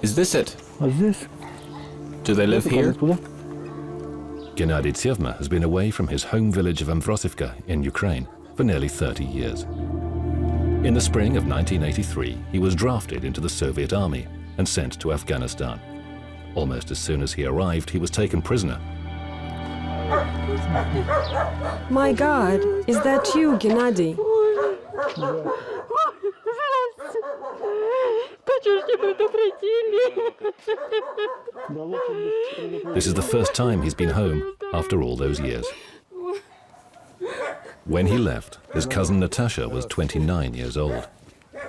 Is this it? Здесь. Do they live here? Gennady Tsevma has been away from his home village of Amvrosivka in Ukraine for nearly 30 years. In the spring of 1983, he was drafted into the Soviet army and sent to Afghanistan. Almost as soon as he arrived, he was taken prisoner. My God, is that you, Gennady? This is the first time he's been home after all those years. When he left, his cousin Natasha was 29 years old.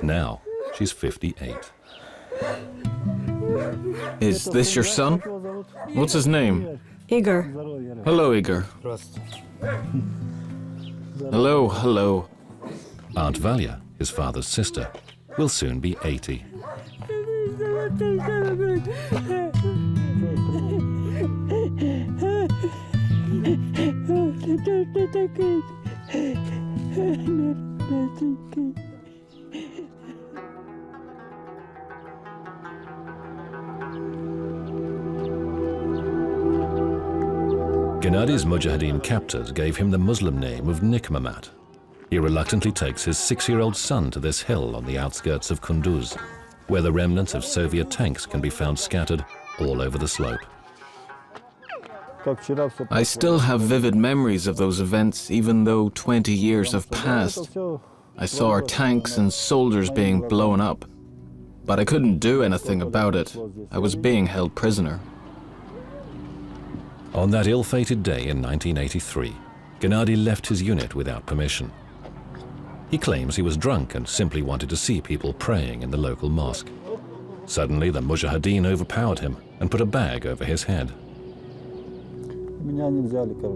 Now, she's 58. Is this your son? What's his name? Igor. Hello, Igor. Hello, hello. Aunt Valia, his father's sister, will soon be 80. Gennady's mujahedeen captors gave him the Muslim name of Nikmamat. He reluctantly takes his 6-year-old son to this hill on the outskirts of Kunduz, where the remnants of Soviet tanks can be found scattered all over the slope. I still have vivid memories of those events, even though 20 years have passed. I saw our tanks and soldiers being blown up, but I couldn't do anything about it. I was being held prisoner. On that ill-fated day in 1983, Gennady left his unit without permission. He claims he was drunk and simply wanted to see people praying in the local mosque. Suddenly, the mujahedeen overpowered him and put a bag over his head.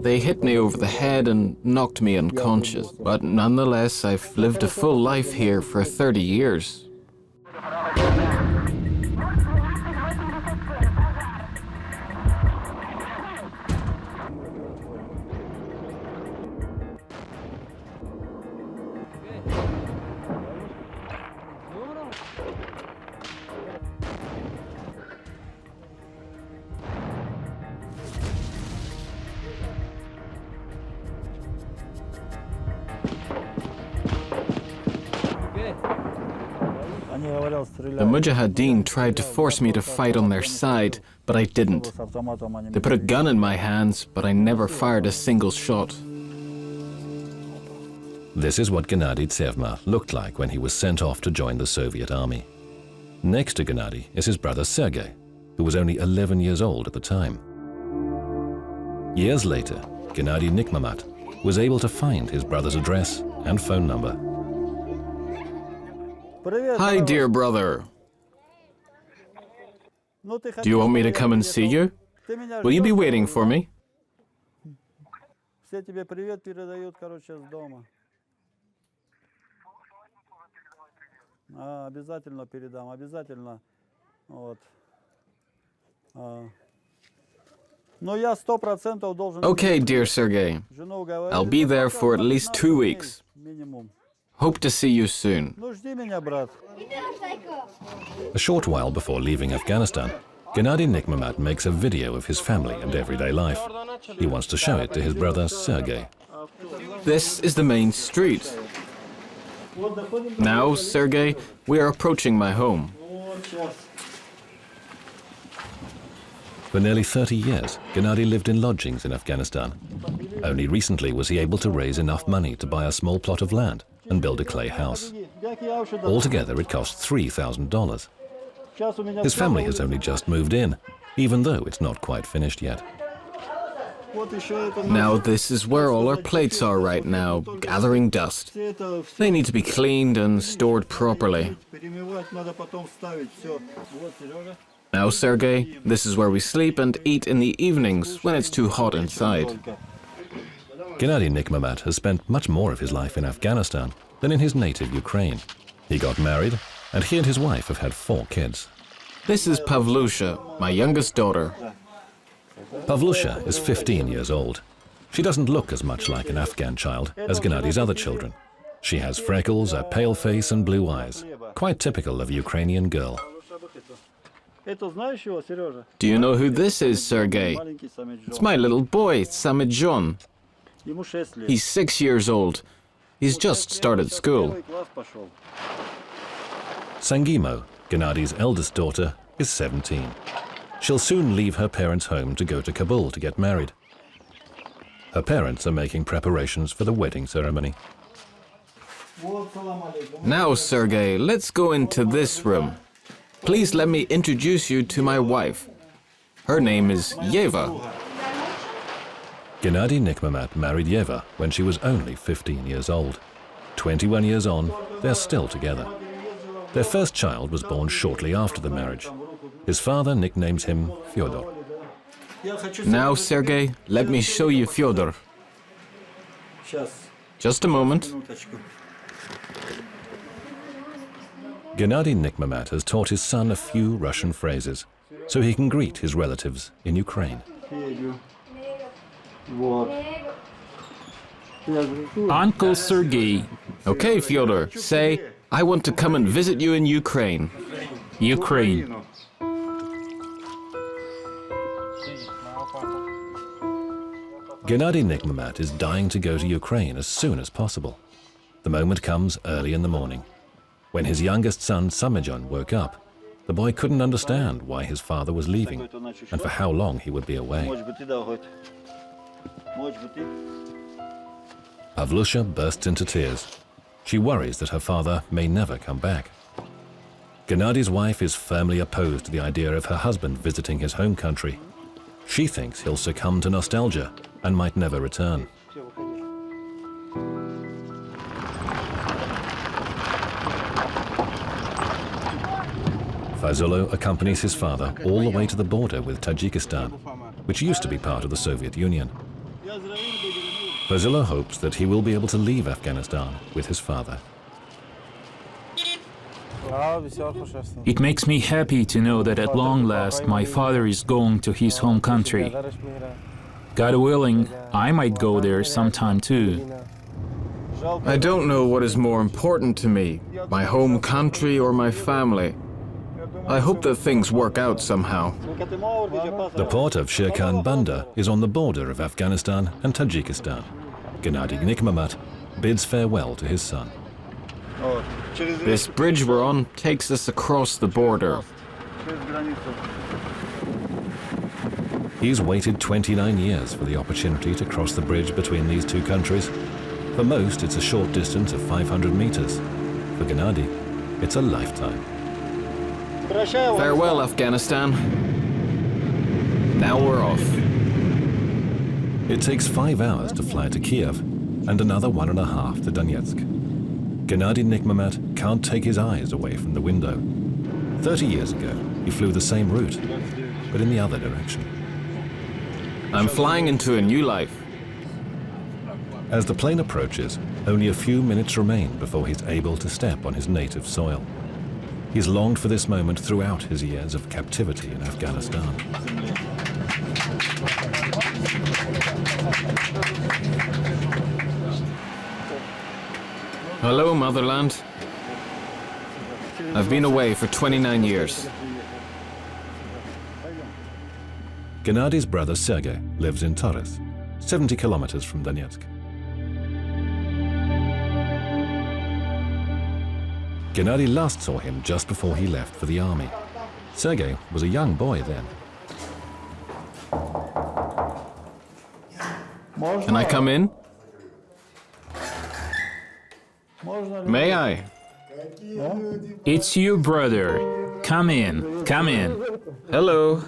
They hit me over the head and knocked me unconscious, but nonetheless, I've lived a full life here for 30 years. The mujahedeen tried to force me to fight on their side, but I didn't. They put a gun in my hands, but I never fired a single shot. This is what Gennady Tsevma looked like when he was sent off to join the Soviet army. Next to Gennady is his brother Sergei, who was only 11 years old at the time. Years later, Gennady Nikmamat was able to find his brother's address and phone number. Hi, dear brother. Do you want me to come and see you? Will you be waiting for me? Okay, dear Sergei. I'll be there for at least 2 weeks. Hope to see you soon. A short while before leaving Afghanistan, Gennady Nikmamat makes a video of his family and everyday life. He wants to show it to his brother Sergei. This is the main street. Now, Sergei, we are approaching my home. For nearly 30 years, Gennady lived in lodgings in Afghanistan. Only recently was he able to raise enough money to buy a small plot of land and build a clay house. Altogether, it cost $3,000. His family has only just moved in, even though it's not quite finished yet. Now this is where all our plates are right now, gathering dust. They need to be cleaned and stored properly. Now, Sergei, this is where we sleep and eat in the evenings when it's too hot inside. Gennady Nikmamat has spent much more of his life in Afghanistan than in his native Ukraine. He got married, and he and his wife have had 4 kids. This is Pavlusha, my youngest daughter. Pavlusha is 15 years old. She doesn't look as much like an Afghan child as Gennady's other children. She has freckles, a pale face and blue eyes, quite typical of a Ukrainian girl. Do you know who this is, Sergei? It's my little boy, Samedjon. He's 6 years old. He's just started school. Sangimo, Gennady's eldest daughter, is 17. She'll soon leave her parents' home to go to Kabul to get married. Her parents are making preparations for the wedding ceremony. Now, Sergei, let's go into this room. Please let me introduce you to my wife. Her name is Yeva. Gennady Nikmamat married Yeva when she was only 15 years old. 21 years on, they're still together. Their first child was born shortly after the marriage. His father nicknames him Fyodor. Now, Sergei, let me show you Fyodor. Just a moment. Gennady Nikmamat has taught his son a few Russian phrases so he can greet his relatives in Ukraine. Uncle Sergei. Okay, Fyodor, say, I want to come and visit you in Ukraine. Ukraine. Gennady Nikmamat is dying to go to Ukraine as soon as possible. The moment comes early in the morning. When his youngest son, Samedjon, woke up, the boy couldn't understand why his father was leaving and for how long he would be away. Pavlusha bursts into tears. She worries that her father may never come back. Gennady's wife is firmly opposed to the idea of her husband visiting his home country. She thinks he'll succumb to nostalgia and might never return. Fazullo accompanies his father all the way to the border with Tajikistan, which used to be part of the Soviet Union. Fazullo hopes that he will be able to leave Afghanistan with his father. It makes me happy to know that at long last my father is going to his home country. God willing, I might go there sometime too. I don't know what is more important to me, my home country or my family. I hope that things work out somehow. The port of Shirkan Bandar is on the border of Afghanistan and Tajikistan. Gennady Nikmamat bids farewell to his son. This bridge we're on takes us across the border. He's waited 29 years for the opportunity to cross the bridge between these two countries. For most, it's a short distance of 500 meters. For Gennady, it's a lifetime. Farewell, Afghanistan. Now we're off. It takes 5 hours to fly to Kiev and another 1.5 to Donetsk. Gennady Nikmamat can't take his eyes away from the window. 30 years ago, he flew the same route, but in the other direction. I'm flying into a new life. As the plane approaches, only a few minutes remain before he's able to step on his native soil. He's longed for this moment throughout his years of captivity in Afghanistan. Hello, motherland. I've been away for 29 years. Gennady's brother Sergei lives in Taras, 70 kilometers from Donetsk. Gennady last saw him just before he left for the army. Sergei was a young boy then. Can I come in? May I? It's you, brother. Come in, come in. Hello.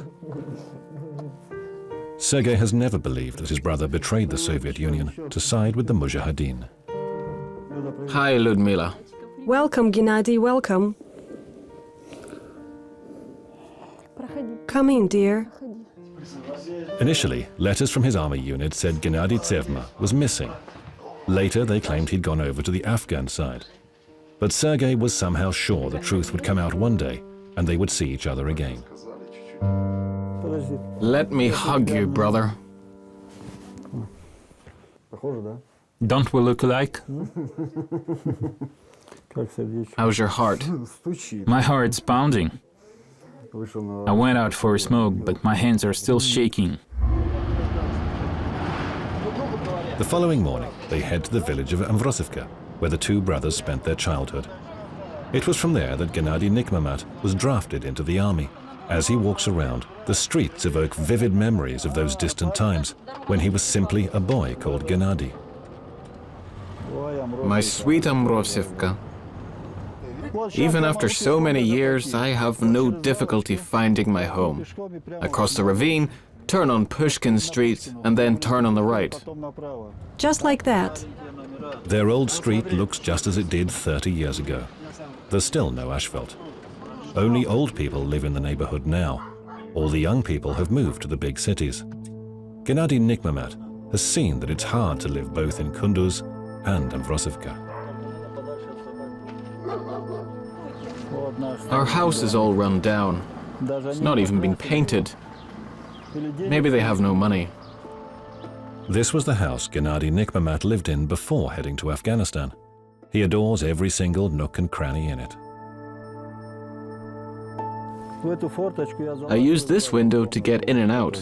Sergei has never believed that his brother betrayed the Soviet Union to side with the mujahedeen. Hi, Ludmila. Welcome, Gennady, welcome. Come in, dear. Initially, letters from his army unit said Gennady Tsevma was missing. Later, they claimed he'd gone over to the Afghan side. But Sergei was somehow sure the truth would come out one day and they would see each other again. Let me hug you, brother. Don't we look alike? How's your heart? My heart's pounding. I went out for a smoke, but my hands are still shaking. The following morning, they head to the village of Amvrosivka, where the two brothers spent their childhood. It was from there that Gennady Nikmamat was drafted into the army. As he walks around, the streets evoke vivid memories of those distant times when he was simply a boy called Gennady. My sweet Amvrosivka. Even after so many years, I have no difficulty finding my home. I cross the ravine, turn on Pushkin Street, and then turn on the right. Just like that. Their old street looks just as it did 30 years ago. There's still no asphalt. Only old people live in the neighborhood now. All the young people have moved to the big cities. Gennady Nikmamat has seen that it's hard to live both in Kunduz and Amvrosivka. Our house is all run down. It's not even been painted. Maybe they have no money. This was the house Gennady Nikmamat lived in before heading to Afghanistan. He adores every single nook and cranny in it. I used this window to get in and out.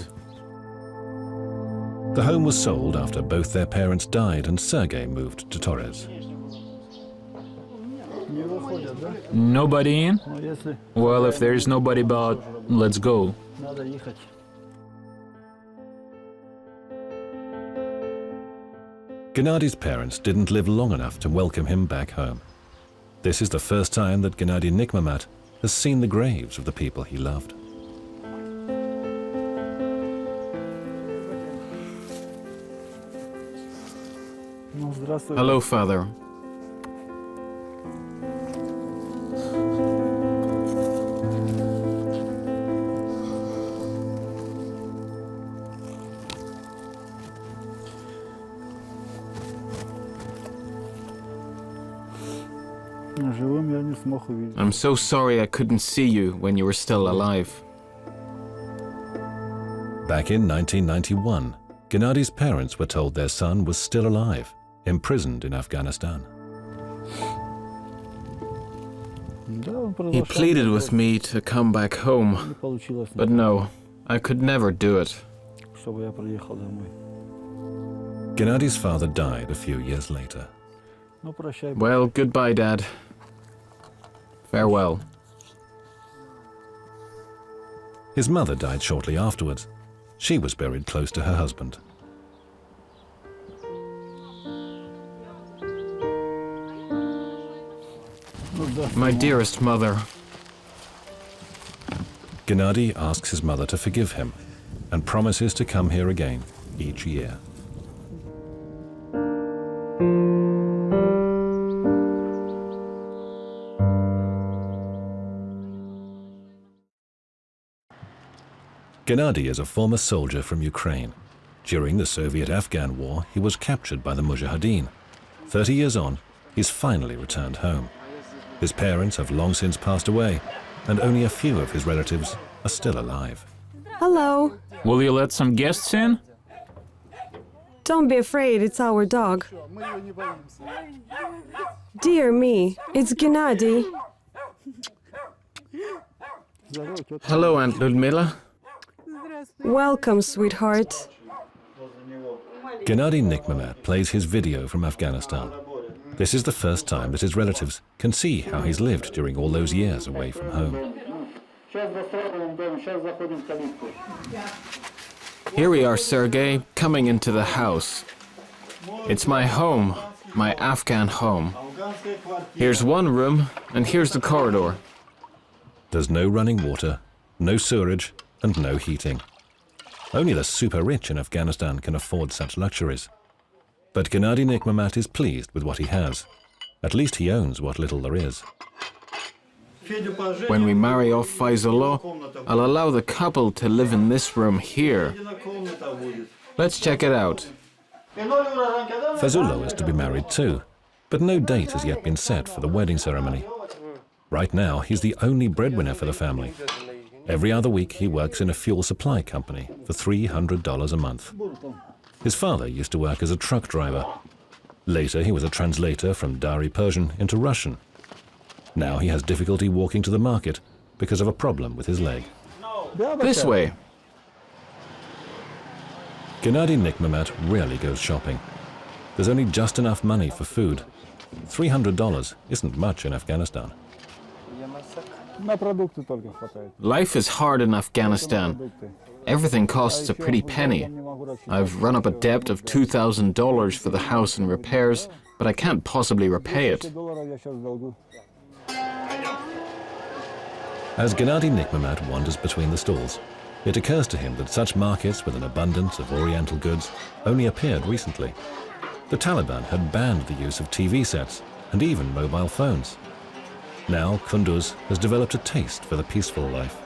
The home was sold after both their parents died and Sergei moved to Torres. Nobody in? Well, if there's nobody about, let's go. Gennady's parents didn't live long enough to welcome him back home. This is the first time that Gennady Nikmamat has seen the graves of the people he loved. Hello, Father. I'm so sorry I couldn't see you when you were still alive. Back in 1991, Gennady's parents were told their son was still alive, imprisoned in Afghanistan. He pleaded with me to come back home, but no, I could never do it. Gennady's father died a few years later. Well, goodbye, Dad. Farewell. His mother died shortly afterwards. She was buried close to her husband. My dearest mother. Gennady asks his mother to forgive him and promises to come here again each year. Gennady is a former soldier from Ukraine. During the Soviet-Afghan war, he was captured by the mujahedeen. 30 years on, he's finally returned home. His parents have long since passed away, and only a few of his relatives are still alive. Hello. Will you let some guests in? Don't be afraid, it's our dog. Dear me, it's Gennady. Hello, Aunt Ludmila. Welcome, sweetheart. Gennady Nikmamat plays his video from Afghanistan. This is the first time that his relatives can see how he's lived during all those years away from home. Here we are, Sergei, coming into the house. It's my home, my Afghan home. Here's one room, and here's the corridor. There's no running water, no sewerage, and no heating. Only the super rich in Afghanistan can afford such luxuries. But Gennady Nikmamat is pleased with what he has. At least he owns what little there is. When we marry off Faizullah, I'll allow the couple to live in this room here. Let's check it out. Fazullah is to be married too, but no date has yet been set for the wedding ceremony. Right now, he's the only breadwinner for the family. Every other week, he works in a fuel supply company for $300 a month. His father used to work as a truck driver. Later, he was a translator from Dari Persian into Russian. Now he has difficulty walking to the market because of a problem with his leg. This way. Gennady Nikmamat rarely goes shopping. There's only just enough money for food. $300 isn't much in Afghanistan. Life is hard in Afghanistan. Everything costs a pretty penny. I've run up a debt of $2,000 for the house and repairs, but I can't possibly repay it. As Gennady Nikmamat wanders between the stalls, it occurs to him that such markets with an abundance of Oriental goods only appeared recently. The Taliban had banned the use of TV sets and even mobile phones. Now Kunduz has developed a taste for the peaceful life.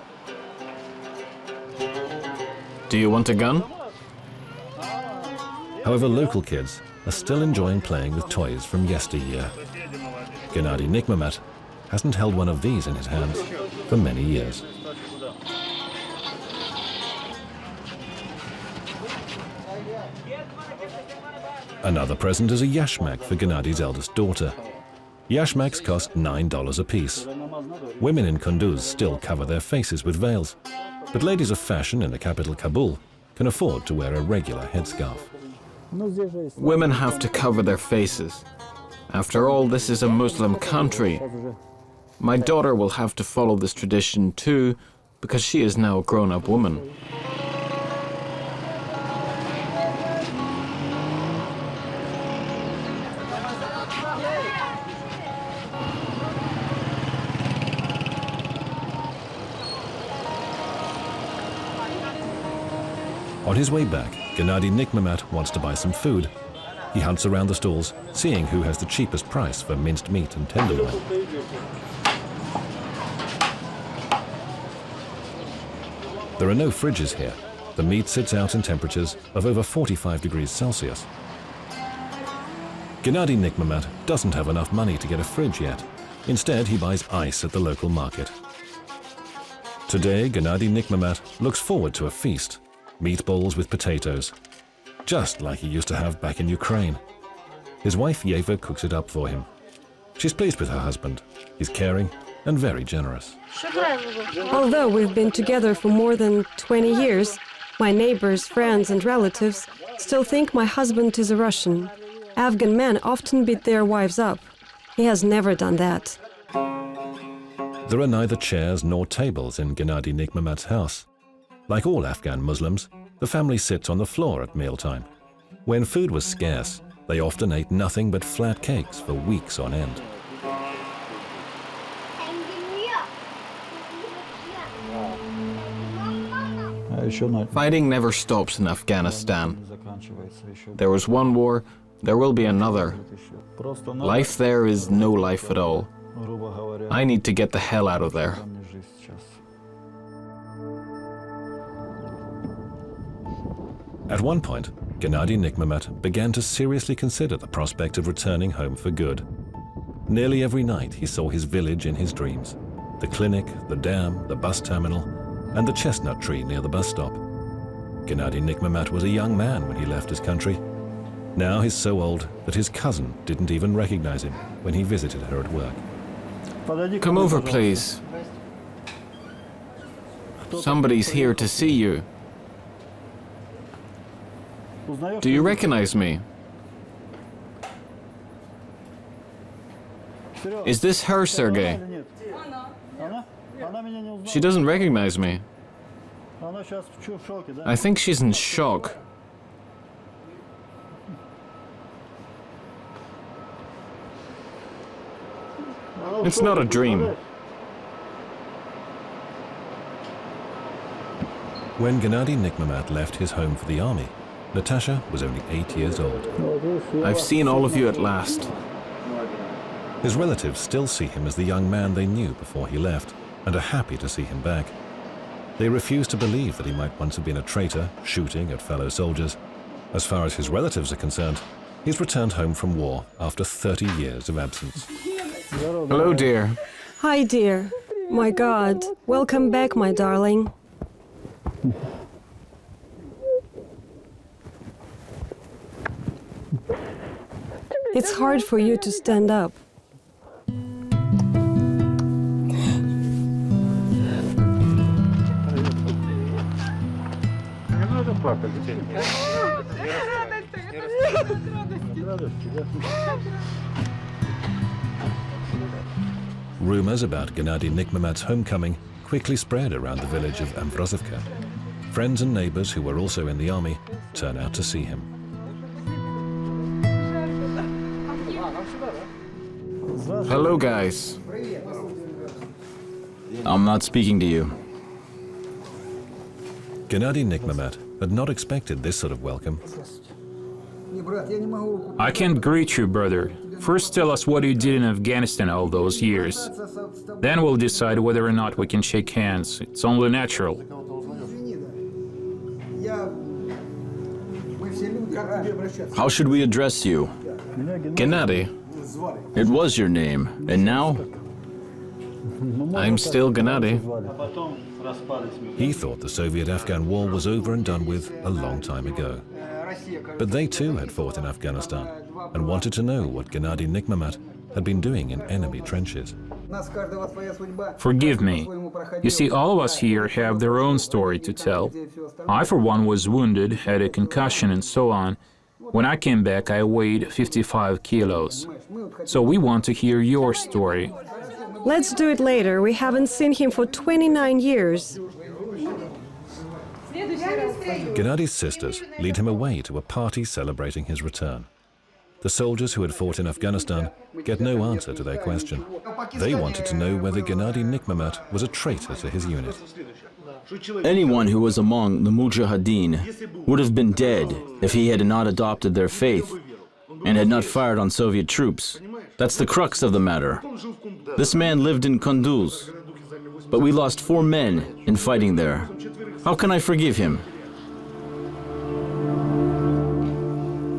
Do you want a gun? However, local kids are still enjoying playing with toys from yesteryear. Gennady Nikmamat hasn't held one of these in his hands for many years. Another present is a yashmak for Gennady's eldest daughter. Yashmaks cost $9 apiece. Women in Kunduz still cover their faces with veils, but ladies of fashion in the capital Kabul can afford to wear a regular headscarf. Women have to cover their faces. After all, this is a Muslim country. My daughter will have to follow this tradition too, because she is now a grown-up woman. On his way back, Gennady Nikmamat wants to buy some food. He hunts around the stalls, seeing who has the cheapest price for minced meat and tenderloin. There are no fridges here. The meat sits out in temperatures of over 45 degrees Celsius. Gennady Nikmamat doesn't have enough money to get a fridge yet. Instead, he buys ice at the local market. Today, Gennady Nikmamat looks forward to a feast. Meatballs with potatoes, just like he used to have back in Ukraine. His wife Yeva cooks it up for him. She's pleased with her husband. He's caring and very generous. Although we've been together for more than 20 years, my neighbors, friends and relatives still think my husband is a Russian. Afghan men often beat their wives up. He has never done that. There are neither chairs nor tables in Gennady Nikmamat's house. Like all Afghan Muslims, the family sits on the floor at mealtime. When food was scarce, they often ate nothing but flat cakes for weeks on end. Fighting never stops in Afghanistan. There was one war, there will be another. Life there is no life at all. I need to get the hell out of there. At one point, Gennady Nikmamat began to seriously consider the prospect of returning home for good. Nearly every night he saw his village in his dreams. The clinic, the dam, the bus terminal, and the chestnut tree near the bus stop. Gennady Nikmamat was a young man when he left his country. Now he's so old that his cousin didn't even recognize him when he visited her at work. Come over, please. Somebody's here to see you. Do you recognize me? Is this her, Sergey? She doesn't recognize me. I think she's in shock. It's not a dream. When Gennady Nikmamat left his home for the army, Natasha was only 8 years old. I've seen all of you at last. His relatives still see him as the young man they knew before he left, and are happy to see him back. They refuse to believe that he might once have been a traitor, shooting at fellow soldiers. As far as his relatives are concerned, he's returned home from war after 30 years of absence. Hello, dear. Hi, dear. My God. Welcome back, my darling. It's hard for you to stand up. Rumors about Gennady Nikmamat's homecoming quickly spread around the village of Ambrosivka. Friends and neighbors who were also in the army turn out to see him. Hello, guys. I'm not speaking to you. Gennady Nikmamat had not expected this sort of welcome. I can't greet you, brother. First tell us what you did in Afghanistan all those years. Then we'll decide whether or not we can shake hands. It's only natural. How should we address you? Gennady, It was your name, and now? I'm still Gennady. He thought the Soviet-Afghan war was over and done with a long time ago. But they too had fought in Afghanistan and wanted to know what Gennady Nikmamat had been doing in enemy trenches. Forgive me. You see, all of us here have their own story to tell. I, for one, was wounded, had a concussion and so on. When I came back, I weighed 55 kilos. So we want to hear your story. Let's do it later. We haven't seen him for 29 years. Gennady's sisters lead him away to a party celebrating his return. The soldiers who had fought in Afghanistan get no answer to their question. They wanted to know whether Gennady Nikmamat was a traitor to his unit. Anyone who was among the mujahedeen would have been dead if he had not adopted their faith and had not fired on Soviet troops. That's the crux of the matter. This man lived in Kunduz, but we lost 4 men in fighting there. How can I forgive him?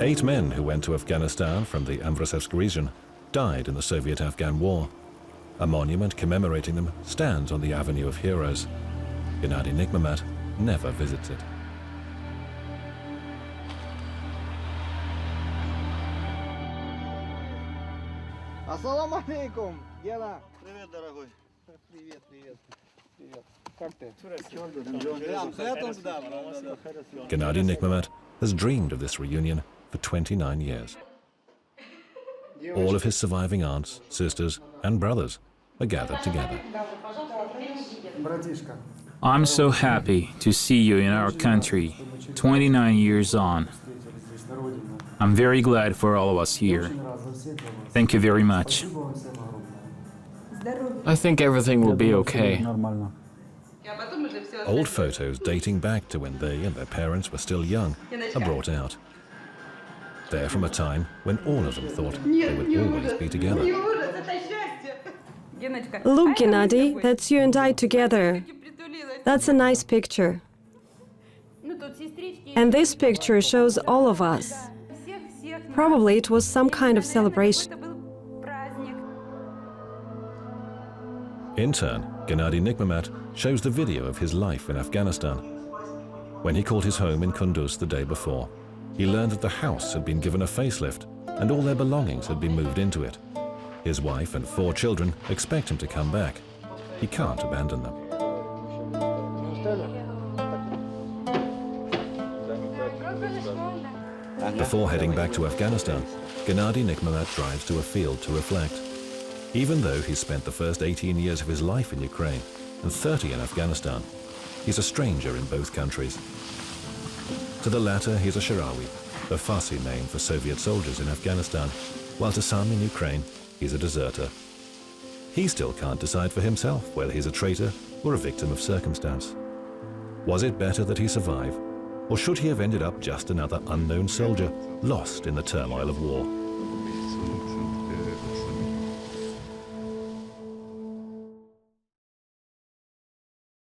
8 men who went to Afghanistan from the Ambrosivsk region died in the Soviet-Afghan war. A monument commemorating them stands on the Avenue of Heroes. Gennady Nikmamat never visits it. Ассаламу алейкум, Гена. Привет, дорогой. Привет, привет. Привет. Как ты? Gennady Nikmamat has dreamed of this reunion for 29 years. All of his surviving aunts, sisters, and brothers are gathered together. I'm so happy to see you in our country, 29 years on. I'm very glad for all of us here. Thank you very much. I think everything will be okay. Old photos dating back to when they and their parents were still young are brought out. They're from a time when all of them thought they would always be together. Look, Gennady, that's you and I together. That's a nice picture. And this picture shows all of us. Probably it was some kind of celebration. In turn, Gennady Nikmamat shows the video of his life in Afghanistan. When he called his home in Kunduz the day before, he learned that the house had been given a facelift and all their belongings had been moved into it. His wife and 4 children expect him to come back. He can't abandon them. Before heading back to Afghanistan, Gennady Nikmamat drives to a field to reflect. Even though he's spent the first 18 years of his life in Ukraine and 30 in Afghanistan, he's a stranger in both countries. To the latter, he's a Shirawi, a Farsi name for Soviet soldiers in Afghanistan, while to some in Ukraine, he's a deserter. He still can't decide for himself whether he's a traitor or a victim of circumstance. Was it better that he survive, or should he have ended up just another unknown soldier lost in the turmoil of war?